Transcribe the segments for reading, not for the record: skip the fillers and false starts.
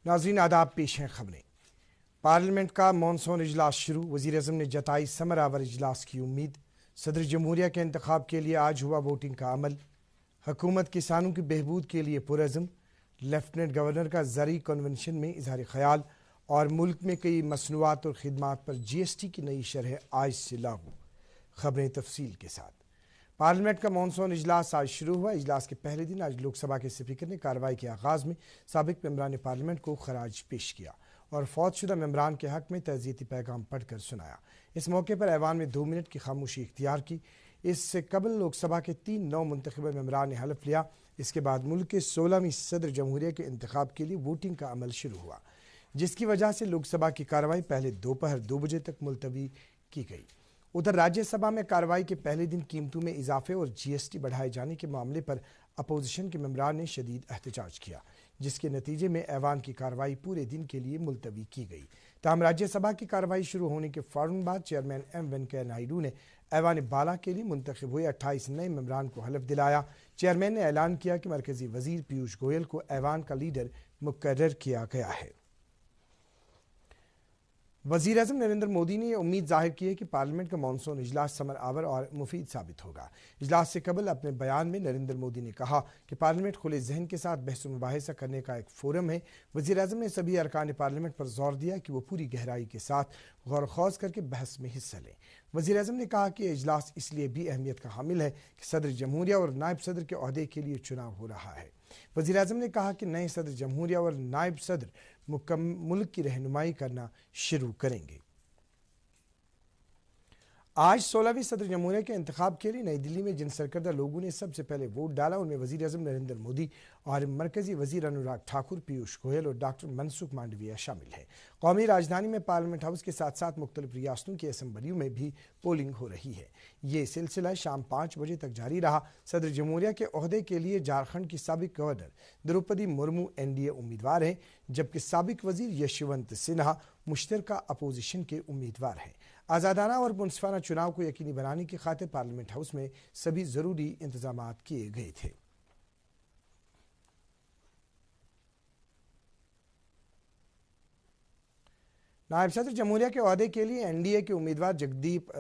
ناظرین آداب، پیش ہیں خبریں۔ پارلیمنٹ کا مانسون اجلاس شروع، وزیر اعظم نے جتائی ثمر آور اجلاس کی امید۔ صدر جمہوریہ کے انتخاب کے لیے آج ہوا ووٹنگ کا عمل۔ حکومت کسانوں کی بہبود کے لیے پرعزم۔ لیفٹیننٹ گورنر کا زرعی کنونشن میں اظہار خیال، اور ملک میں کئی مصنوعات اور خدمات پر جی ایس ٹی کی نئی شرح آج سے لاگو۔ خبریں تفصیل کے ساتھ۔ پارلیمنٹ کا مانسون اجلاس آج شروع ہوا۔ اجلاس کے پہلے دن آج لوک سبھا کے اسپیکر نے کارروائی کے آغاز میں سابق ممبران پارلیمنٹ کو خراج پیش کیا اور فوت شدہ ممبران کے حق میں تعزیتی پیغام پڑھ کر سنایا۔ اس موقع پر ایوان میں 2 منٹ کی خاموشی اختیار کی۔ اس سے قبل لوک سبھا کے 3 نو منتخبہ ممبران نے حلف لیا۔ اس کے بعد ملک کے 16ویں صدر جمہوریہ کے انتخاب کے لیے ووٹنگ کا عمل شروع ہوا، جس کی وجہ سے لوک سبھا کی کارروائی پہلے دوپہر 2 بجے تک ملتوی کی گئی۔ ادھر راجیہ سبھا میں کارروائی کے پہلے دن قیمتوں میں اضافے اور جی ایس ٹی بڑھائے جانے کے معاملے پر اپوزیشن کے ممبران نے شدید احتجاج کیا، جس کے نتیجے میں ایوان کی کارروائی پورے دن کے لیے ملتوی کی گئی۔ تاہم راجیہ سبھا کی کارروائی شروع ہونے کے فوراً بعد چیئرمین ایم وینکیا نائیڈو نے ایوان بالا کے لیے منتخب ہوئے 28 نئے ممبران کو حلف دلایا۔ چیئرمین نے اعلان کیا کہ مرکزی وزیر پیوش گوئل کو ایوان کا لیڈر مقرر کیا گیا ہے۔ وزیر اعظم نریندر مودی نے یہ امید ظاہر کی ہے کہ پارلیمنٹ کا مانسون اجلاس ثمر آور اور مفید ثابت ہوگا۔ اجلاس سے قبل اپنے بیان میں نریندر مودی نے کہا کہ پارلیمنٹ کھلے ذہن کے ساتھ بحث و مباحثہ کرنے کا ایک فورم ہے۔ وزیر اعظم نے سبھی ارکان پارلیمنٹ پر زور دیا کہ وہ پوری گہرائی کے ساتھ غور و خوض کر کے بحث میں حصہ لیں۔ وزیر اعظم نے کہا کہ یہ اجلاس اس لیے بھی اہمیت کا حامل ہے کہ صدر جمہوریہ اور نائب صدر کے عہدے کے لیے چناؤ ہو رہا ہے۔ وزیر اعظم نے کہا کہ نئے صدر جمہوریہ اور نائب صدر ملک کی رہنمائی کرنا شروع کریں گے۔ آج 16ویں صدر جمہوریہ کے انتخاب کے لیے نئی دلی میں جن سرکردہ لوگوں نے سب سے پہلے ووٹ ڈالا، ان میں وزیر اعظم نریندر مودی اور مرکزی وزیر انوراگ ٹھاکر، پیوش گوئل اور ڈاکٹر منسکھ مانڈویہ شامل ہیں۔ قومی راجدھانی میں پارلیمنٹ ہاؤس کے ساتھ ساتھ مختلف ریاستوں کی اسمبلیوں میں بھی پولنگ ہو رہی ہے۔ یہ سلسلہ شام 5 بجے تک جاری رہا۔ صدر جمہوریہ کے عہدے کے لیے جھارکھنڈ کی سابق governor Droupadi Murmu N D A امیدوار ہیں، جبکہ سابق وزیر یشونت سنہا مشترکہ اپوزیشن کے امیدوار ہیں۔ آزادانہ اور منصفانہ چناؤ کو یقینی بنانے کی خاطر پارلیمنٹ ہاؤس میں سبھی ضروری انتظامات کیے گئے تھے۔ نائب صدر جمہوریہ کے عہدے کے لیے این ڈی اے کے امیدوار جگدیپ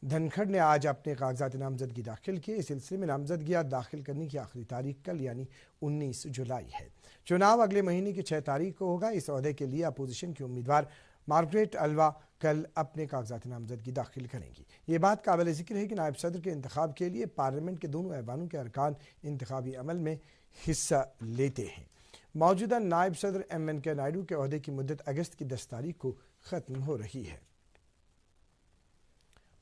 دھنکھڑ نے آج اپنے کاغذات نامزدگی داخل کیے۔ اس سلسلے میں نامزدگیاں داخل کرنے کی آخری تاریخ کل یعنی 19 جولائی ہے۔ چناؤ اگلے مہینے کی 6 تاریخ کو ہوگا۔ اس عہدے کے لیے اپوزیشن کی امیدوار مارگریٹ الوا کل اپنے کاغذات نامزدگی داخل کریں گی۔ یہ بات قابل ذکر ہے کہ نائب صدر کے انتخاب کے لیے پارلیمنٹ کے دونوں ایوانوں کے ارکان انتخابی عمل میں حصہ لیتے ہیں۔ موجودہ نائب صدر ایم وینکیا نائیڈو کے عہدے کی مدت اگست کی 10 تاریخ کو ختم ہو رہی ہے۔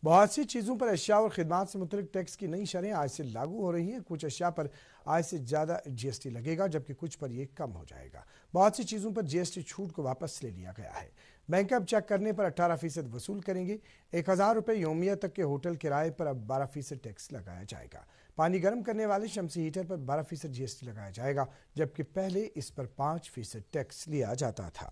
بہت سی چیزوں پر اشیاء اور خدمات سے متعلق ٹیکس کی نئی شرحیں آج سے لاگو ہو رہی ہیں۔ کچھ اشیاء پر آج سے زیادہ جی ایس ٹی لگے گا، جبکہ کچھ پر یہ کم ہو جائے گا۔ بہت سی چیزوں پر جی ایس ٹی چھوٹ کو واپس لے لیا گیا ہے۔ بینک اب چیک کرنے پر 18% وصول کریں گے۔ 1000 روپے یومیہ تک کے ہوٹل کرائے پر اب 12% ٹیکس لگایا جائے گا۔ پانی گرم کرنے والے شمسی ہیٹر پر 12% جی ایس ٹی لگایا جائے گا، جبکہ پہلے اس پر 5% ٹیکس لیا جاتا تھا۔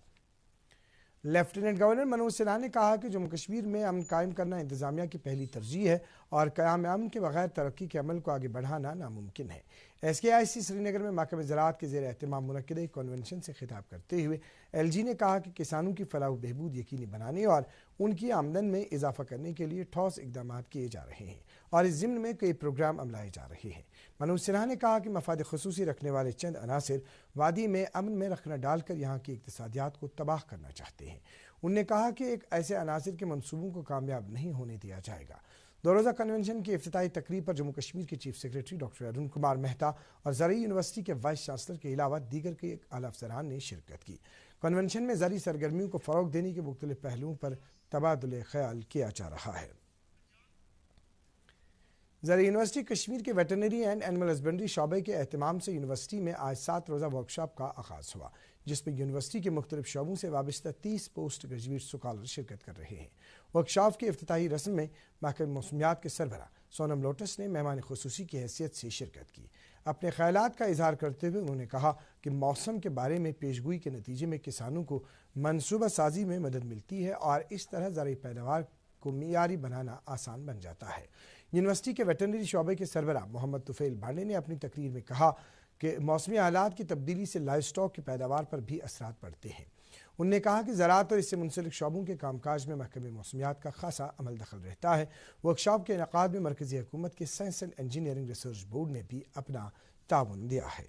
لیفٹیننٹ گورنر منوج سنہا نے کہا کہ جموں کشمیر میں امن قائم کرنا انتظامیہ کی پہلی ترجیح ہے اور قیام امن کے بغیر ترقی کے عمل کو آگے بڑھانا ناممکن ہے۔ ایس کے آئی سی سری نگر میں محکمہ زراعت کے زیر اہتمام منعقدہ ایک کنونشن سے خطاب کرتے ہوئے ایل جی نے کہا کہ کسانوں کی فلاح و بہبود یقینی بنانے اور ان کی آمدن میں اضافہ کرنے کے لیے ٹھوس اقدامات کیے جا رہے ہیں اور اس ضمن میں کئی پروگرام عملائے جا رہے ہیں۔ منوج سنہا نے کہا کہ مفاد خصوصی رکھنے والے چند عناصر وادی میں امن میں رکھنا ڈال کر یہاں کی اقتصادیات کو تباہ کرنا چاہتے ہیں۔ انہوں نے کہا کہ ایک ایسے عناصر کے منصوبوں کو کامیاب نہیں ہونے دیا جائے گا۔ 2 روزہ کنونشن کی افتتاحی تقریب پر جموں کشمیر کے chief secretary doctor Arun Kumar Mehta اور زرعی یونیورسٹی کے وائس چانسلر کے علاوہ دیگر کے اعلیٰ افسران نے شرکت کی۔ کنونشن میں زرعی سرگرمیوں کو فروغ دینے کے مختلف پہلوؤں پر تبادلہ خیال کیا جا رہا ہے۔ زرعی یونیورسٹی کشمیر کے ویٹرنری اینڈ اینیمل ہسبنڈری شعبے کے اہتمام سے یونیورسٹی میں آج 7 روزہ ورکشاپ کا آغاز ہوا، جس میں یونیورسٹی کے مختلف شعبوں سے وابستہ 30 پوسٹ گریجویٹ اسکالر شرکت کر رہے ہیں۔ ورکشاپ کی افتتاحی رسم میں محکمہ موسمیات کے سربراہ سونم لوٹس نے مہمان خصوصی کی حیثیت سے شرکت کی۔ اپنے خیالات کا اظہار کرتے ہوئے انہوں نے کہا کہ موسم کے بارے میں پیشگوئی کے نتیجے میں کسانوں کو منصوبہ سازی میں مدد ملتی ہے اور اس طرح زرعی پیداوار کو معیاری بنانا آسان بن جاتا ہے۔ یونیورسٹی کے ویٹرنری شعبے کے سربراہ محمد طفیل بھانڈے نے اپنی تقریر میں کہا کہ موسمی حالات کی تبدیلی سے لائف سٹاک کی پیداوار پر بھی اثرات پڑتے ہیں۔ انہوں نے کہا کہ زراعت اور اس سے منسلک شعبوں کے کام کاج میں محکمہ موسمیات کا خاصا عمل دخل رہتا ہے۔ ورکشاپ کے انعقاد میں مرکزی حکومت کے science and engineering research board نے بھی اپنا تعاون دیا ہے۔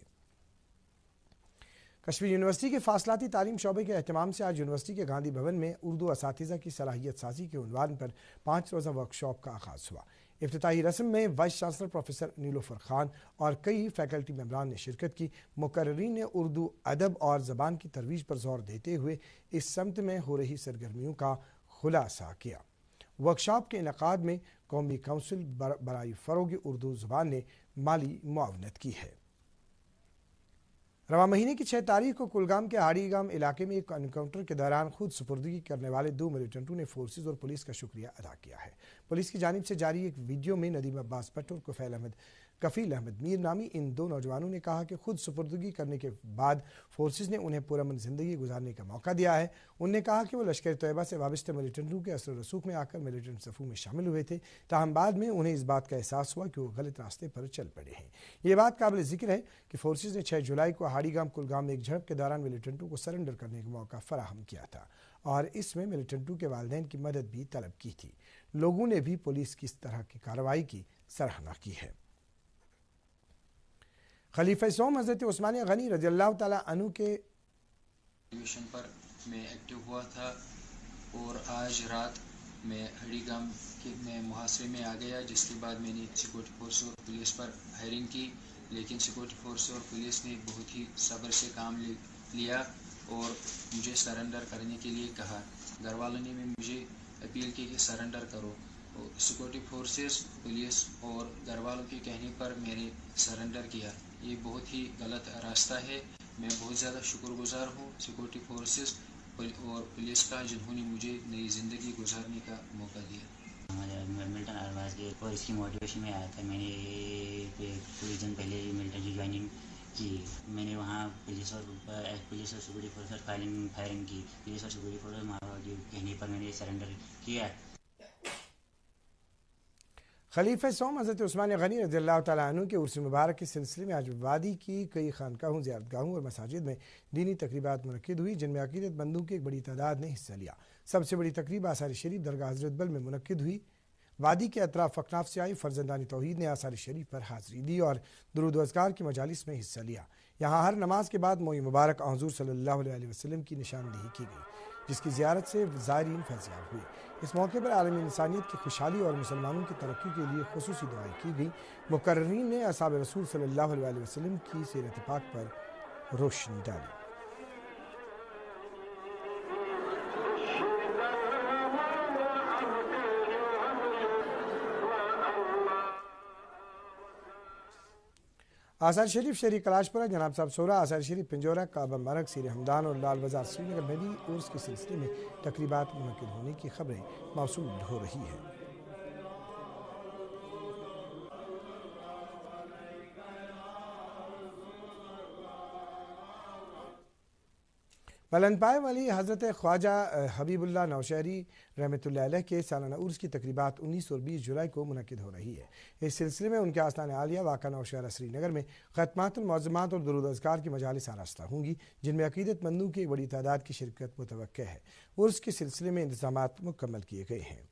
کشمیر یونیورسٹی کے فاصلاتی تعلیم شعبے کے اہتمام سے آج یونیورسٹی کے گاندھی بھون میں اردو اساتذہ کی صلاحیت سازی کے عنوان پر 5 روزہ ورکشاپ کا آغاز ہوا۔ افتتاحی رسم میں وائس چانسلر پروفیسر نیلوفر خان اور کئی فیکلٹی ممبران نے شرکت کی۔ مقررین نے اردو ادب اور زبان کی ترویج پر زور دیتے ہوئے اس سمت میں ہو رہی سرگرمیوں کا خلاصہ کیا۔ ورکشاپ کے انعقاد میں قومی کونسل برائے فروغ اردو زبان نے مالی معاونت کی ہے۔ رواں مہینے کی 6 تاریخ کو کلگام کے ہاڑی گام علاقے میں ایک انکاؤنٹر کے دوران خود سپردگی کرنے والے 2 ملیٹنٹوں نے فورسز اور پولیس کا شکریہ ادا کیا ہے۔ پولیس کی جانب سے جاری ایک ویڈیو میں ندیم عباس بٹ اور کفیل احمد میر نامی ان 2 نوجوانوں نے کہا کہ خود سپردگی کرنے کے بعد فورسز نے انہیں پرامن زندگی گزارنے کا موقع دیا ہے۔ انہوں نے کہا کہ وہ لشکر طیبہ سے وابستہ ملیٹنٹوں کے اثر و رسوخ میں آ کر ملیٹنٹ صفوں میں شامل ہوئے تھے، تاہم بعد میں انہیں اس بات کا احساس ہوا کہ وہ غلط راستے پر چل پڑے ہیں۔ یہ بات قابل ذکر ہے کہ فورسز نے 6 جولائی کو ہاڑی گام کلگام میں ایک جھڑپ کے دوران ملیٹنٹوں کو سرنڈر کرنے کا موقع فراہم کیا تھا اور اس میں ملیٹنٹوں کے والدین کی مدد بھی طلب کی تھی۔ لوگوں نے بھی پولیس کی اس طرح کی کارروائی کی سراہنا کی ہے۔ خلیفہ سوم حضرت عثمان غنی رضی اللہ تعالیٰ عنہ کے مشن پر میں ایکٹیو ہوا تھا اور آج رات میں ہڑی گام کے میں محاصرے میں آ گیا، جس کے بعد میں نے سیکورٹی فورس اور پولیس پر فائرنگ کی، لیکن سیکورٹی فورس اور پولیس نے بہت ہی صبر سے کام لیا اور مجھے سرنڈر کرنے کے لیے کہا۔ گھر والوں نے بھی مجھے اپیل کی کہ سرنڈر کرو۔ سیکورٹی فورسز، پولیس اور گھر والوں کے کہنے پر میں نے سرنڈر کیا۔ یہ بہت ہی غلط راستہ ہے۔ میں بہت زیادہ شکر گزار ہوں سیکورٹی فورسز اور پولیس کا، جنہوں نے مجھے نئی زندگی گزارنے کا موقع دیا۔ ملٹن ارواز کے اور اس کی موٹیویشن میں آیا تھا۔ میں نے کچھ دن پہلے ملٹن کی جوائننگ کی۔ میں نے وہاں پولیس اور سیکورٹی فورس پر فائرنگ کی۔ پولیس اور سیکورٹی فورس کے کہنے پر میں نے سرنڈر کیا۔ خلیفہ سوم حضرت عثمان غنی رضی اللہ تعالیٰ عنہ کے عرس مبارک کے سلسلے میں آج وادی کی کئی خانقاہوں، زیارتگاہوں اور مساجد میں دینی تقریبات منعقد ہوئی، جن میں عقیدت مندوں کی ایک بڑی تعداد نے حصہ لیا۔ سب سے بڑی تقریب آثار شریف درگاہ حضرت بل میں منعقد ہوئی۔ وادی کے اطراف اکناف سے آئی فرزندان توحید نے آثار شریف پر حاضری دی اور درود و اذکار کی مجالس میں حصہ لیا۔ یہاں ہر نماز کے بعد موئی مبارک حضور صلی اللہ علیہ وسلم کی نشاندہی کی گئی، جس کی زیارت سے زائرین فیضیاب ہوئے۔ اس موقع پر عالمی انسانیت کی خوشحالی اور مسلمانوں کی ترقی کے لیے خصوصی دعائیں کی گئیں۔ مقررین نے اصحاب رسول صلی اللہ علیہ وسلم کی سیرت پاک پر روشنی ڈالی۔ آثار شریف شہری کلاش پورہ، جناب صاحب سورہ، آثار شریف پنجورہ، کعبہ مرگ، سیر ہمدان اور لال بازار سری نگر میں بھی عرس کے سلسلے میں تقریبات منعقد ہونے کی خبریں موصول ہو رہی ہیں۔ بلند پائے والی حضرت خواجہ حبیب اللہ نوشہری رحمۃ اللہ علیہ کے سالانہ عرس کی تقریبات 19 اور 20 جولائی کو منعقد ہو رہی ہے۔ اس سلسلے میں ان کے آستان عالیہ واقع نوشہرہ سری نگر میں ختمات المعظمات اور درود و اذکار کی مجالس آراستہ ہوں گی، جن میں عقیدت مندوں کی ایک بڑی تعداد کی شرکت متوقع ہے۔ عرس کے سلسلے میں انتظامات مکمل کیے گئے ہیں۔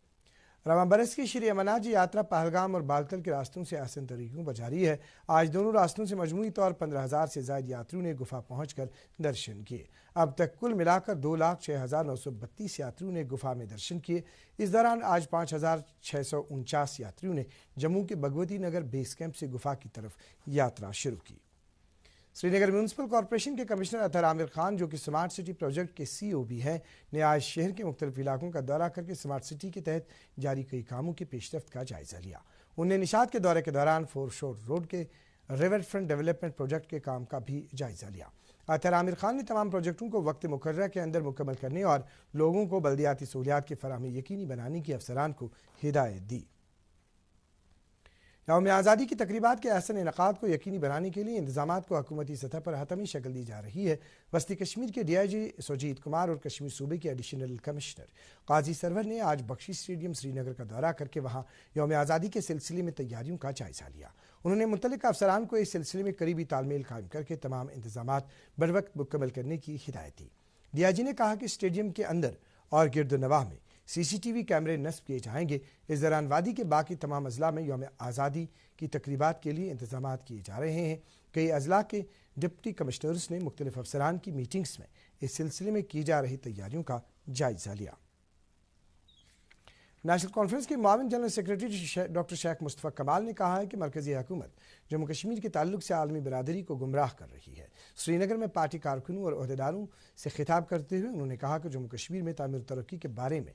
رواں برس کی شری امرناتھ جی یاترا پہلگام اور بالتل کے راستوں سے آسان طریقوں پر جاری ہے۔ آج دونوں راستوں سے مجموعی طور 15,000 سے زائد یاتریوں نے گفا پہنچ کر درشن کیے۔ اب تک کل ملا کر 2,06,932 یاتریوں نے گفا میں درشن کیے۔ اس دوران آج 5,649 یاتریوں نے جموں کے بھگوتی نگر بیس کیمپ سے گفا کی طرف یاترا شروع کی۔ سری نگر میونسپل کارپوریشن کے کمشنر اطہر عامر خان، جو کہ سمارٹ سٹی پروجیکٹ کے سی او بھی ہیں، نے آج شہر کے مختلف علاقوں کا دورہ کر کے سمارٹ سٹی کے تحت جاری کئی کاموں کی پیش رفت کا جائزہ لیا۔ انہوں نے نشاط کے دورے کے دوران فور شور روڈ کے ریور فرنٹ ڈیولپمنٹ پروجیکٹ کے کام کا بھی جائزہ لیا۔ اطہر عامر خان نے تمام پروجیکٹوں کو وقت مقررہ کے اندر مکمل کرنے اور لوگوں کو بلدیاتی سہولیات کی فراہمی یقینی بنانے کی افسران کو ہدایت دی۔ یوم آزادی کی تقریبات کے احسن انعقاد کو یقینی بنانے کے لیے انتظامات کو حکومتی سطح پر حتمی شکل دی جا رہی ہے۔ وسطی کشمیر کے ڈی آئی جی سوجیت کمار اور کشمیر صوبے کے ایڈیشنل کمشنر قاضی سرور نے آج بخشی اسٹیڈیم سری نگر کا دورہ کر کے وہاں یوم آزادی کے سلسلے میں تیاریوں کا جائزہ لیا۔ انہوں نے متعلقہ افسران کو اس سلسلے میں قریبی تال میل قائم کر کے تمام انتظامات بروقت مکمل کرنے کی ہدایت دی۔ ڈی آئی جی نے کہا کہ اسٹیڈیم کے اندر اور گرد و نواح میں سی سی ٹی وی کیمرے نصب کیے جائیں گے۔ اس دوران وادی کے باقی تمام اضلاع میں یوم آزادی کی تقریبات کے لیے انتظامات کیے جا رہے ہیں۔ کئی اضلاع کے ڈپٹی کمشنرز نے مختلف افسران کی میٹنگز میں اس سلسلے میں کی جا رہی تیاریوں کا جائزہ لیا۔ نیشنل کانفرنس کے معاون جنرل سیکرٹری ڈاکٹر شیخ مصطفیٰ کمال نے کہا ہے کہ مرکزی حکومت جموں کشمیر کے تعلق سے عالمی برادری کو گمراہ کر رہی ہے۔ سری نگر میں پارٹی کارکنوں اور عہدیداروں سے خطاب کرتے ہوئے انہوں نے کہا کہ جموں کشمیر میں تعمیر و ترقی کے بارے میں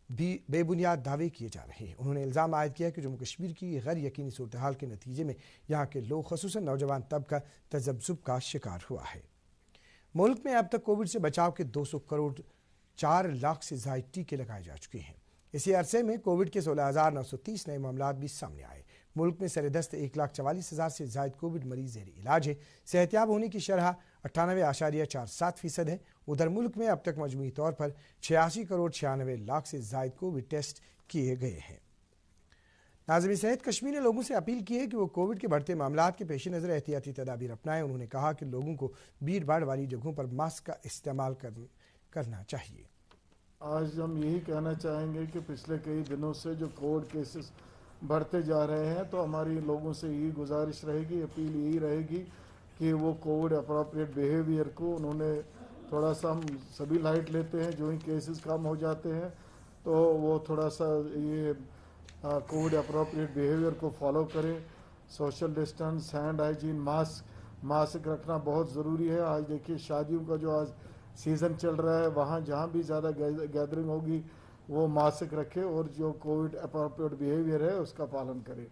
بھی بے بنیاد دعوے کیے جا رہے ہیں۔ انہوں نے الزام عائد کیا کہ جموں کشمیر کی غیر یقینی صورتحال کے نتیجے میں یہاں کے لوگ خصوصاً نوجوان طبقہ تذبذب کا شکار ہوا ہے۔ ملک میں اب تک کووڈ سے بچاؤ کے 200 کروڑ 4 لاکھ سے زائد ٹیکے لگائے جا چکے ہیں۔ اسی عرصے میں کووڈ کے 16,930 نئے معاملات بھی سامنے آئے۔ ملک میں سر دست 1,44,000 سے زائد کووڈ مریض زیر علاج ہے۔ صحت یاب ہونے کی شرح 98.47% ہے۔ ادھر ملک میں اب تک مجموعی طور پر 86 کروڑ 96 لاکھ سے زائد کووڈ ٹیسٹ کیے گئے ہیں۔ ناظم صحت کشمیر نے لوگوں سے اپیل کی ہے کہ وہ کووڈ کے بڑھتے معاملات کے پیش نظر احتیاطی تدابیر اپنائیں۔ انہوں نے کہا کہ لوگوں کو بھیڑ بھاڑ والی جگہوں پر ماسک کا استعمال کرنا چاہیے۔ آج ہم یہی کہنا چاہیں گے کہ پچھلے کئی دنوں سے جو کووڈ کیسز بڑھتے جا رہے ہیں، تو ہماری لوگوں سے یہی گزارش رہے گی، اپیل یہی رہے گی کہ وہ کووڈ اپروپریٹ بیہیویئر کو انہوں نے تھوڑا سا، ہم سبھی لائٹ لیتے ہیں، جو ہی کیسز کم ہو جاتے ہیں تو وہ تھوڑا سا یہ کووڈ اپروپریٹ بیہیویئر کو فالو کریں۔ Social distance, hand hygiene, mask رکھنا بہت ضروری ہے۔ آج دیکھیے شادیوں کا جو آج سیزن چل رہا ہے، وہاں جہاں بھی زیادہ گیدرنگ ہوگی وہ ماسک رکھے اور جو کووڈ اپروپریٹ بیہیویئر ہے اس کا پالن کرے۔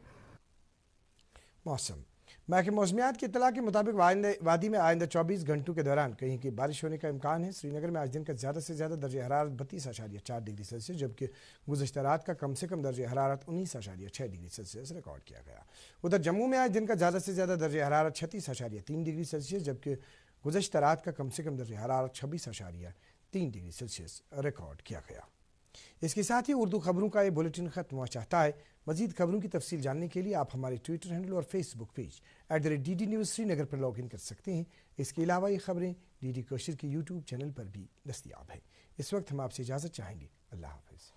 موسم محکمہ موسمیات کی اطلاع کے مطابق وادی میں آئندہ 24 گھنٹوں کے دوران کہیں کی بارش ہونے کا امکان ہے۔ سری نگر میں آج دن کا زیادہ سے زیادہ درجہ حرارت 32.4 ڈگری سیلسیس جبکہ گزشتہ رات کا کم سے کم درجہ حرارت 19.6 ڈگری سیلسیس ریکارڈ کیا گیا۔ ادھر جموں میں آج دن کا زیادہ سے زیادہ درجہ حرارت 36.3 ڈگری سیلسیس جبکہ گزشتہ رات کا کم سے کم درجہ حرارت 26.3 ڈگری سیلسیس ریکارڈ کیا گیا۔ اس کے ساتھ ہی اردو خبروں کا یہ بلیٹن ختم ہوا چاہتا ہے۔ مزید خبروں کی تفصیل جاننے کے لیے آپ ہمارے ٹویٹر ہینڈل اور Facebook page @DD News Srinagar پر لاگ ان کر سکتے ہیں۔ اس کے علاوہ یہ خبریں DD کوشر کے یوٹیوب چینل پر بھی دستیاب ہیں۔ اس وقت ہم آپ سے اجازت چاہیں گے۔ اللہ حافظ۔